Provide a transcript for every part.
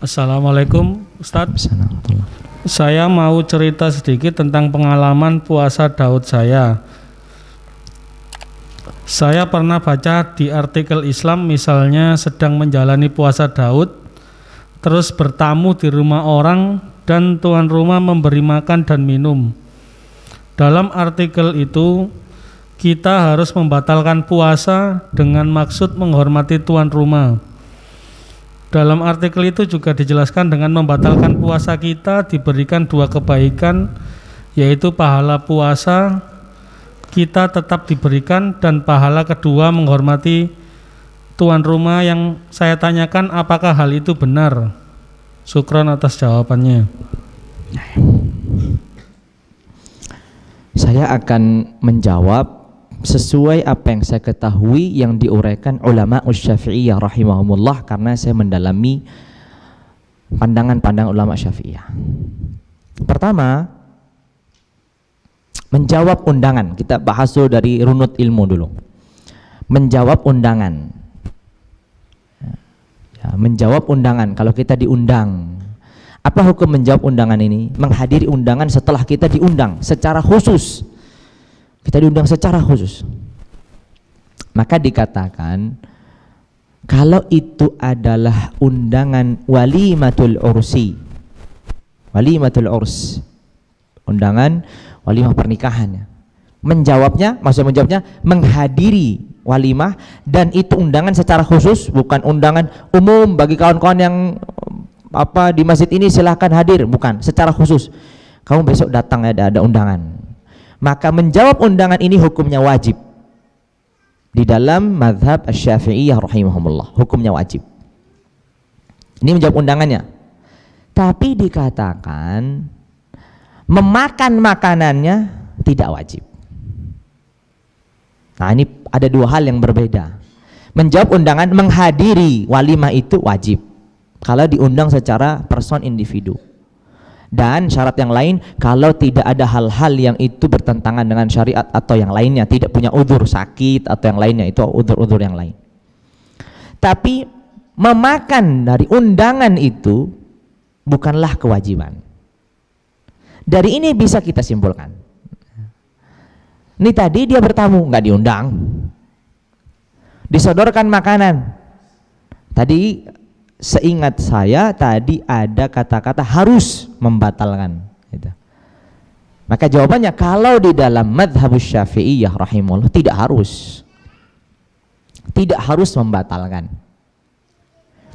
Assalamualaikum Ustadz. Assalamualaikum. Saya mau cerita sedikit tentang pengalaman puasa Daud saya. Saya pernah baca di artikel Islam misalnya sedang menjalani puasa Daud, terus bertamu di rumah orang dan tuan rumah memberi makan dan minum. Dalam artikel itu kita harus membatalkan puasa dengan maksud menghormati tuan rumah. Dalam artikel itu juga dijelaskan dengan membatalkan puasa kita diberikan dua kebaikan, yaitu pahala puasa kita tetap diberikan dan pahala kedua menghormati tuan rumah. Yang saya tanyakan, apakah hal itu benar? Syukran atas jawabannya. Saya akan menjawab sesuai apa yang saya ketahui yang diuraikan ulama Syafi'iyah rahimahumullah, karena saya mendalami pandangan-pandangan ulama Syafi'iyah. Pertama, menjawab undangan. Kita bahas dulu dari runut ilmu dulu. Menjawab undangan. Ya, menjawab undangan. Kalau kita diundang, apa hukum menjawab undangan ini? Menghadiri undangan setelah kita diundang secara khusus. Kita diundang secara khusus. Maka dikatakan kalau itu adalah undangan walimatul ursi. Walimatul urs. Undangan walimah pernikahannya. Maksud menjawabnya menghadiri walimah, dan itu undangan secara khusus, bukan undangan umum bagi kawan-kawan yang di masjid ini silahkan hadir, bukan, secara khusus. Kamu besok datang ada undangan. Maka menjawab undangan ini hukumnya wajib. Di dalam mazhab Syafi'iyah rahimahumullah, hukumnya wajib. Ini menjawab undangannya. Tapi dikatakan memakan makanannya tidak wajib. Nah, ini ada dua hal yang berbeda. Menjawab undangan, menghadiri walimah itu wajib kalau diundang secara person individu. Dan syarat yang lain, kalau tidak ada hal-hal yang itu bertentangan dengan syariat atau yang lainnya, tidak punya udzur sakit atau yang lainnya, itu udzur-udzur yang lain. Tapi memakan dari undangan itu bukanlah kewajiban. Dari ini bisa kita simpulkan, ini tadi dia bertamu, nggak diundang, disodorkan makanan. Tadi seingat saya tadi ada kata-kata harus membatalkan gitu. Maka jawabannya, kalau di dalam mazhab Syafi'iyah rahimahullah tidak harus membatalkan.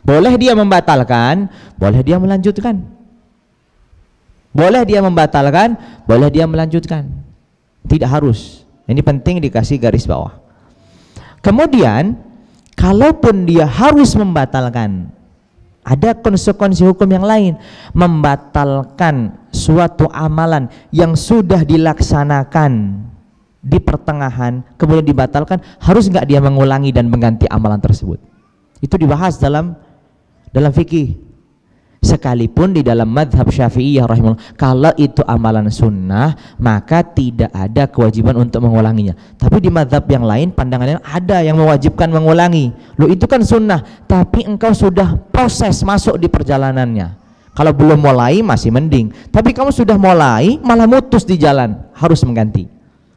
Boleh dia membatalkan, boleh dia melanjutkan. Boleh dia membatalkan, boleh dia melanjutkan. Tidak harus. Ini penting dikasih garis bawah. Kemudian kalaupun dia harus membatalkan, ada konsekuensi hukum yang lain. Membatalkan suatu amalan yang sudah dilaksanakan di pertengahan kemudian dibatalkan, harus nggak dia mengulangi dan mengganti amalan tersebut? Itu dibahas dalam fikih. Sekalipun di dalam mazhab Syafi'iyah rahimahullah, kalau itu amalan sunnah maka tidak ada kewajiban untuk mengulanginya. Tapi di mazhab yang lain, pandangannya ada yang mewajibkan mengulangi. Loh, itu kan sunnah, tapi engkau sudah proses masuk di perjalanannya. Kalau belum mulai masih mending, tapi kamu sudah mulai malah mutus di jalan, harus mengganti.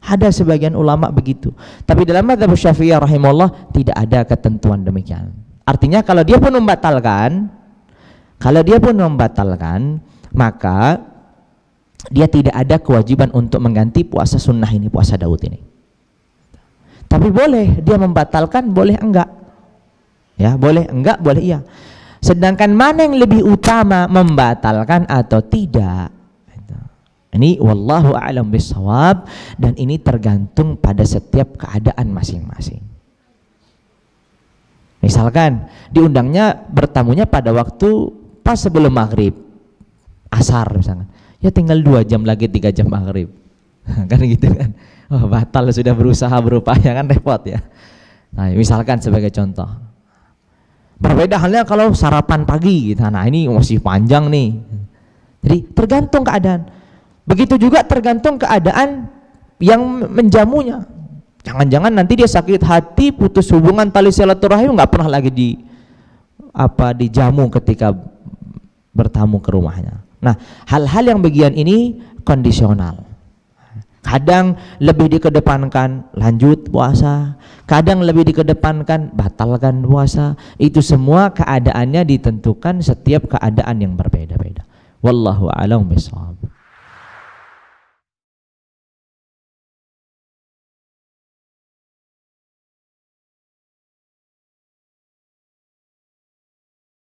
Ada sebagian ulama begitu. Tapi dalam mazhab Syafi'iyah rahimahullah tidak ada ketentuan demikian. Artinya kalau dia pun membatalkan, maka dia tidak ada kewajiban untuk mengganti puasa sunnah ini, puasa Daud ini. Tapi boleh dia membatalkan, boleh enggak. Ya, boleh enggak, boleh iya. Sedangkan mana yang lebih utama, membatalkan atau tidak? Ini wallahu a'lam bishawab, dan ini tergantung pada setiap keadaan masing-masing. Misalkan diundangnya, bertamunya pada waktu pas sebelum maghrib, asar misalkan, ya tinggal 2 jam lagi 3 jam maghrib kan gitu kan, batal, sudah berusaha berupaya kan, repot ya. Nah, misalkan sebagai contoh. Berbeda halnya kalau sarapan pagi gitu. Nah, ini masih panjang nih. Jadi tergantung keadaan. Begitu juga tergantung keadaan yang menjamunya. Jangan-jangan nanti dia sakit hati, putus hubungan tali silaturahim, nggak pernah lagi dijamu ketika bertamu ke rumahnya. Nah, hal-hal yang bagian ini kondisional. Kadang lebih dikedepankan lanjut puasa, kadang lebih dikedepankan batalkan puasa. Itu semua keadaannya ditentukan setiap keadaan yang berbeda-beda. Wallahu a'lam bishawab.